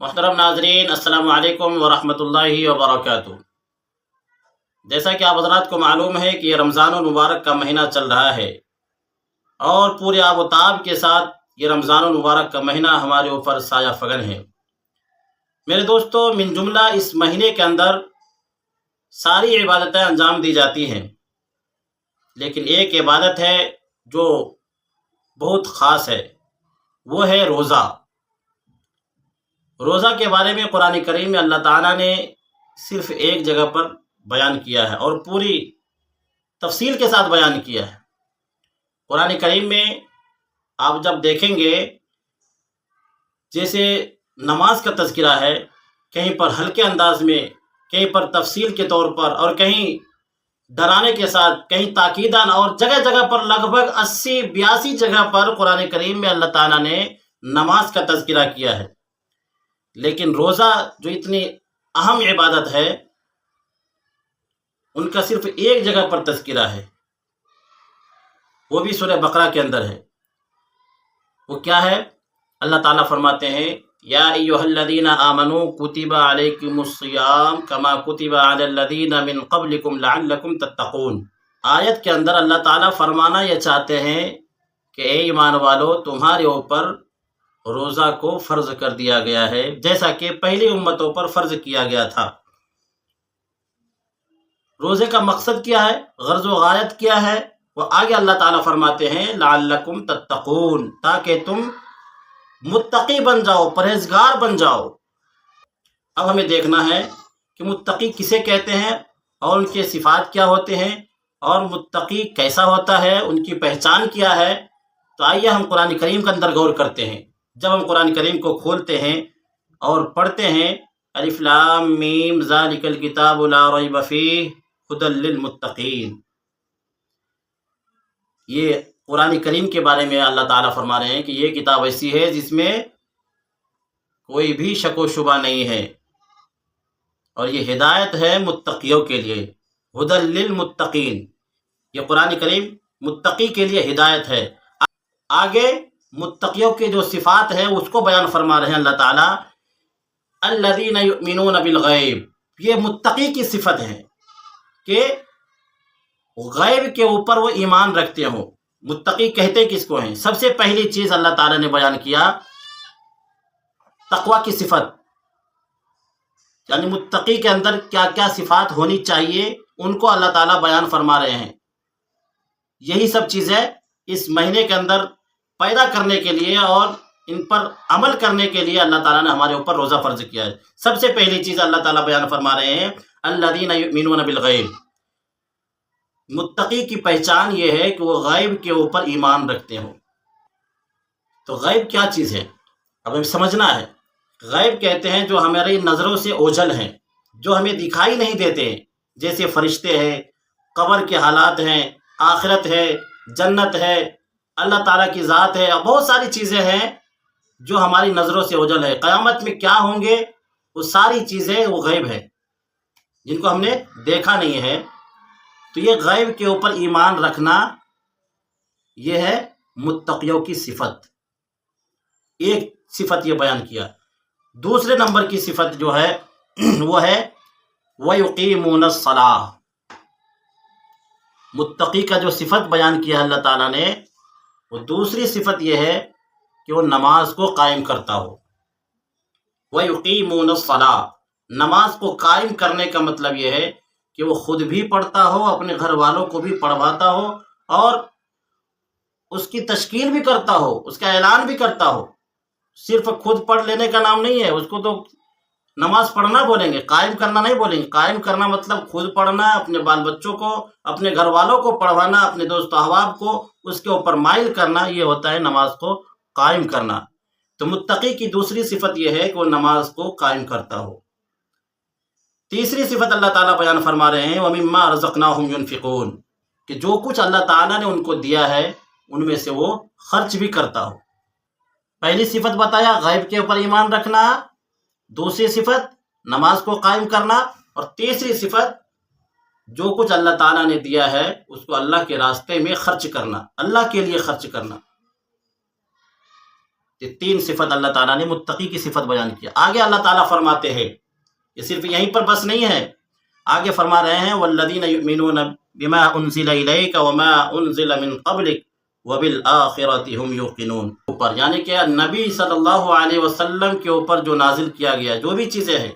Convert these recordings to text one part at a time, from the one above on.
محترم ناظرین، السلام علیکم ورحمۃ اللہ وبرکاتہ۔ جیسا کہ آپ حضرات کو معلوم ہے کہ یہ رمضان المبارک کا مہینہ چل رہا ہے اور پورے آب و تاب کے ساتھ یہ رمضان المبارک کا مہینہ ہمارے اوپر سایہ فگن ہے۔ میرے دوستو، من جملہ اس مہینے کے اندر ساری عبادتیں انجام دی جاتی ہیں، لیکن ایک عبادت ہے جو بہت خاص ہے، وہ ہے روزہ۔ روزہ کے بارے میں قرآن کریم میں اللہ تعالیٰ نے صرف ایک جگہ پر بیان کیا ہے اور پوری تفصیل کے ساتھ بیان کیا ہے۔ قرآن کریم میں آپ جب دیکھیں گے، جیسے نماز کا تذکرہ ہے، کہیں پر ہلکے انداز میں، کہیں پر تفصیل کے طور پر، اور کہیں ڈرانے کے ساتھ، کہیں تاکیداً، اور جگہ جگہ پر لگ بھگ 80-82 جگہ پر قرآن کریم میں اللہ تعالیٰ نے نماز کا تذکرہ کیا ہے۔ لیکن روزہ جو اتنی اہم عبادت ہے، ان کا صرف ایک جگہ پر تذکرہ ہے، وہ بھی سورہ بقرہ کے اندر ہے۔ وہ کیا ہے؟ اللہ تعالیٰ فرماتے ہیں، یا ایھا الذین آمنوا کتب علیکم الصیام کما کتب علی الذین من قبلکم لعلکم تتقون۔ آیت کے اندر اللہ تعالیٰ فرمانا یہ چاہتے ہیں کہ اے ایمان والو، تمہارے اوپر روزہ کو فرض کر دیا گیا ہے جیسا کہ پہلی امتوں پر فرض کیا گیا تھا۔ روزے کا مقصد کیا ہے، غرض و غایت کیا ہے؟ وہ آگے اللہ تعالیٰ فرماتے ہیں، لعلکم تتقون، تاکہ تم متقی بن جاؤ، پرہیزگار بن جاؤ۔ اب ہمیں دیکھنا ہے کہ متقی کسے کہتے ہیں اور ان کے صفات کیا ہوتے ہیں، اور متقی کیسا ہوتا ہے، ان کی پہچان کیا ہے۔ تو آئیے ہم قرآن کریم کے اندر غور کرتے ہیں۔ جب ہم قرآن کریم کو کھولتے ہیں اور پڑھتے ہیں، الف لام میم ذالک الکتاب لا ریب فیہ ھدی للمتقین، یہ قرآن کریم کے بارے میں اللہ تعالیٰ فرما رہے ہیں کہ یہ کتاب ایسی ہے جس میں کوئی بھی شک و شبہ نہیں ہے، اور یہ ہدایت ہے متقیوں کے لیے، ھدی للمتقین۔ یہ قرآن کریم متقی کے لیے ہدایت ہے۔ آگے متقیوں کے جو صفات ہیں اس کو بیان فرما رہے ہیں اللہ تعالیٰ، الذین یؤمنون بالغیب۔ یہ متقی کی صفت ہے کہ غیب کے اوپر وہ ایمان رکھتے ہوں۔ متقی کہتے کس کو ہیں؟ سب سے پہلی چیز اللہ تعالیٰ نے بیان کیا تقوی کی صفت، یعنی متقی کے اندر کیا کیا صفات ہونی چاہیے ان کو اللہ تعالیٰ بیان فرما رہے ہیں۔ یہی سب چیزیں اس مہینے کے اندر پیدا کرنے کے لیے اور ان پر عمل کرنے کے لیے اللہ تعالیٰ نے ہمارے اوپر روزہ فرض کیا ہے۔ سب سے پہلی چیز اللہ تعالیٰ بیان فرما رہے ہیں، الذین یؤمنون بالغیب۔ متقی کی پہچان یہ ہے کہ وہ غیب کے اوپر ایمان رکھتے ہوں۔ تو غیب کیا چیز ہے؟ اب ہمیں سمجھنا ہے۔ غیب کہتے ہیں جو ہماری نظروں سے اوجھل ہیں، جو ہمیں دکھائی نہیں دیتے، جیسے فرشتے ہیں، قبر کے حالات ہیں، آخرت ہے، جنت ہے، اللہ تعالیٰ کی ذات ہے، اور بہت ساری چیزیں ہیں جو ہماری نظروں سے اوجھل ہے۔ قیامت میں کیا ہوں گے، وہ ساری چیزیں وہ غیب ہے جن کو ہم نے دیکھا نہیں ہے۔ تو یہ غیب کے اوپر ایمان رکھنا، یہ ہے متقیوں کی صفت۔ ایک صفت یہ بیان کیا۔ دوسرے نمبر کی صفت جو ہے وہ ہے وَيُقِيمُونَ الصَّلَاةَ۔ متقی کا جو صفت بیان کیا اللہ تعالیٰ نے، وہ دوسری صفت یہ ہے کہ وہ نماز کو قائم کرتا ہو۔ وَيُقِيمُونَ الصَّلَاةَ، نماز کو قائم کرنے کا مطلب یہ ہے کہ وہ خود بھی پڑھتا ہو، اپنے گھر والوں کو بھی پڑھواتا ہو، اور اس کی تشکیل بھی کرتا ہو، اس کا اعلان بھی کرتا ہو۔ صرف خود پڑھ لینے کا نام نہیں ہے، اس کو تو نماز پڑھنا بولیں گے، قائم کرنا نہیں بولیں گے۔ قائم کرنا مطلب خود پڑھنا، اپنے بال بچوں کو، اپنے گھر والوں کو پڑھوانا، اپنے دوست و احباب کو اس کے اوپر مائل کرنا، یہ ہوتا ہے نماز کو قائم کرنا۔ تو متقی کی دوسری صفت یہ ہے کہ وہ نماز کو قائم کرتا ہو۔ تیسری صفت اللہ تعالیٰ بیان فرما رہے ہیں، وَمِمَّا رَزَقْنَاهُمْ يُنْفِقُونَ، کہ جو کچھ اللہ تعالیٰ نے ان کو دیا ہے ان میں سے وہ خرچ بھی کرتا ہو۔ پہلی صفت بتایا غیب کے اوپر ایمان رکھنا، دوسری صفت نماز کو قائم کرنا، اور تیسری صفت جو کچھ اللہ تعالیٰ نے دیا ہے اس کو اللہ کے راستے میں خرچ کرنا، اللہ کے لیے خرچ کرنا۔ یہ 3 صفت اللہ تعالیٰ نے متقی کی صفت بیان کیا۔ آگے اللہ تعالیٰ فرماتے ہیں، یہ صرف یہیں پر بس نہیں ہے، آگے فرما رہے ہیں والذین یؤمنون بما انزل الیک وما انزل من قبلک وبالآخرۃ هم یوقنون، اوپر یعنی کہ نبی صلی اللہ علیہ وسلم کے اوپر جو نازل کیا گیا جو بھی چیزیں ہیں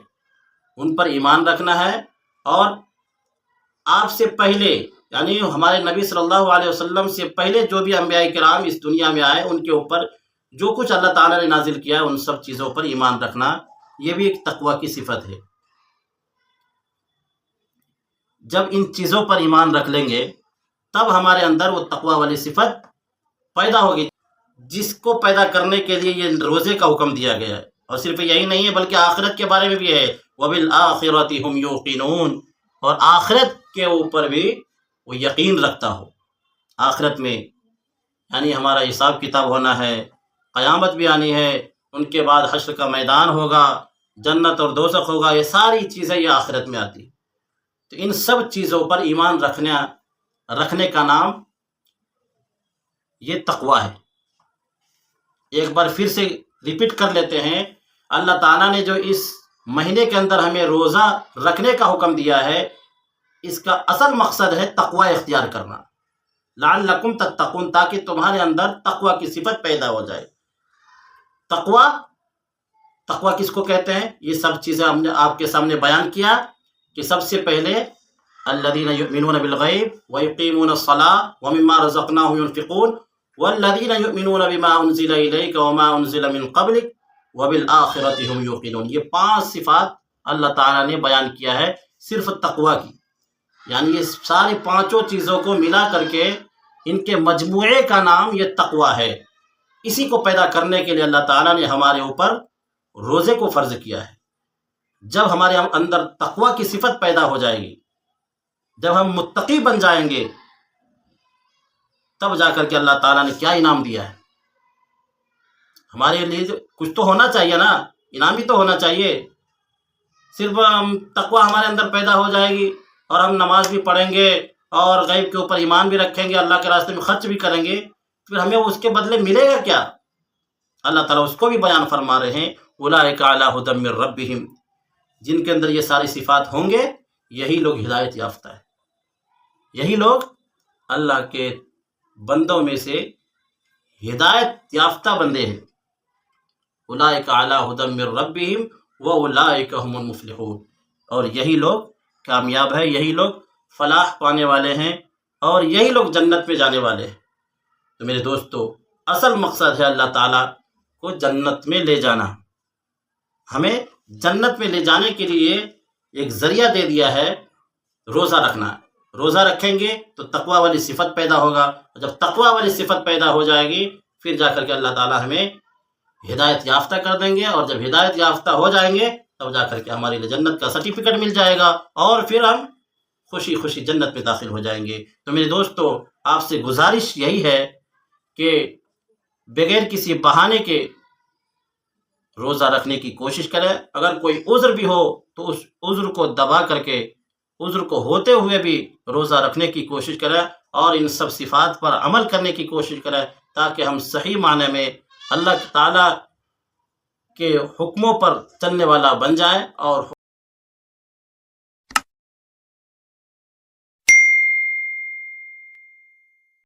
ان پر ایمان رکھنا ہے، اور آپ سے پہلے یعنی ہمارے نبی صلی اللہ علیہ وسلم سے پہلے جو بھی انبیاء کرام اس دنیا میں آئے ان کے اوپر جو کچھ اللہ تعالیٰ نے نازل کیا ہے ان سب چیزوں پر ایمان رکھنا، یہ بھی ایک تقوی کی صفت ہے۔ جب ان چیزوں پر ایمان رکھ لیں گے تب ہمارے اندر وہ تقوی والی صفت پیدا ہوگی، جس کو پیدا کرنے کے لیے یہ روزے کا حکم دیا گیا ہے۔ اور صرف یہی نہیں ہے بلکہ آخرت کے بارے میں بھی ہے وَبِالْآخِرَةِ هُمْ يُوقِنُونَ، اور آخرت کے اوپر بھی وہ یقین رکھتا ہو۔ آخرت میں یعنی ہمارا حساب کتاب ہونا ہے، قیامت بھی آنی ہے، ان کے بعد حشر کا میدان ہوگا، جنت اور دوزخ ہوگا، یہ ساری چیزیں یہ آخرت میں آتی۔ تو ان سب چیزوں پر ایمان رکھنے کا نام یہ تقوی ہے۔ ایک بار پھر سے ریپیٹ کر لیتے ہیں، اللہ تعالیٰ نے جو اس مہینے کے اندر ہمیں روزہ رکھنے کا حکم دیا ہے، اس کا اصل مقصد ہے تقوی اختیار کرنا، لعلکم تتقون، تاکہ تمہارے اندر تقوی کی صفت پیدا ہو جائے۔ تقوی کس کو کہتے ہیں؟ یہ سب چیزیں ہم نے آپ کے سامنے بیان کیا کہ سب سے پہلے الذین یؤمنون بالغیب ویقیمون الصلاۃ ومما رزقناہم ینفقون والذین یؤمنون بما انزل الیک وما انزل من قبلک وبالآخرۃ هم یوقنون، یہ 5 صفات اللہ تعالیٰ نے بیان کیا ہے صرف تقوی کی، یعنی یہ سارے 5 چیزوں کو ملا کر کے ان کے مجموعے کا نام یہ تقوی ہے۔ اسی کو پیدا کرنے کے لیے اللہ تعالیٰ نے ہمارے اوپر روزے کو فرض کیا ہے۔ جب ہمارے اندر تقوی کی صفت پیدا ہو جائے گی، جب ہم متقی بن جائیں گے، تب جا کر کے اللہ تعالیٰ نے کیا انعام دیا ہے ہمارے لیے۔ کچھ تو ہونا چاہیے نا، انعام بھی تو ہونا چاہیے۔ صرف تقوی ہمارے اندر پیدا ہو جائے گی اور ہم نماز بھی پڑھیں گے اور غیب کے اوپر ایمان بھی رکھیں گے، اللہ کے راستے میں خرچ بھی کریں گے، پھر ہمیں اس کے بدلے ملے گا کیا؟ اللہ تعالیٰ اس کو بھی بیان فرما رہے ہیں اولئک علی ھدی من ربہم، جن کے اندر یہ ساری صفات ہوں گے یہی لوگ ہدایت یافتہ ہیں، یہی لوگ اللہ کے بندوں میں سے ہدایت یافتہ بندے ہیں۔ اولئک علی ھدی من ربہم واولئک ھم المفلحون، اور یہی لوگ کامیاب ہیں، یہی لوگ فلاح پانے والے ہیں، اور یہی لوگ جنت میں جانے والے ہیں۔ تو میرے دوستو، اصل مقصد ہے اللہ تعالیٰ کو جنت میں لے جانا۔ ہمیں جنت میں لے جانے کے لیے ایک ذریعہ دے دیا ہے روزہ رکھنا۔ روزہ رکھیں گے تو تقوی والی صفت پیدا ہوگا، اور جب تقوی والی صفت پیدا ہو جائے گی پھر جا کر کے اللہ تعالیٰ ہمیں ہدایت یافتہ کر دیں گے، اور جب ہدایت یافتہ ہو جائیں گے تب جا کر کے ہمارے لیے جنت کا سرٹیفکیٹ مل جائے گا، اور پھر ہم خوشی خوشی جنت میں داخل ہو جائیں گے۔ تو میرے دوستو، آپ سے گزارش یہی ہے کہ بغیر کسی بہانے کے روزہ رکھنے کی کوشش کریں۔ اگر کوئی عذر بھی ہو تو اس عذر کو دبا کر کے، عذر کو ہوتے ہوئے بھی روزہ رکھنے کی کوشش کریں، اور ان سب صفات پر عمل کرنے کی کوشش کریں، تاکہ ہم صحیح معنی میں اللہ تعالیٰ کے حکموں پر چلنے والا بن جائیں اور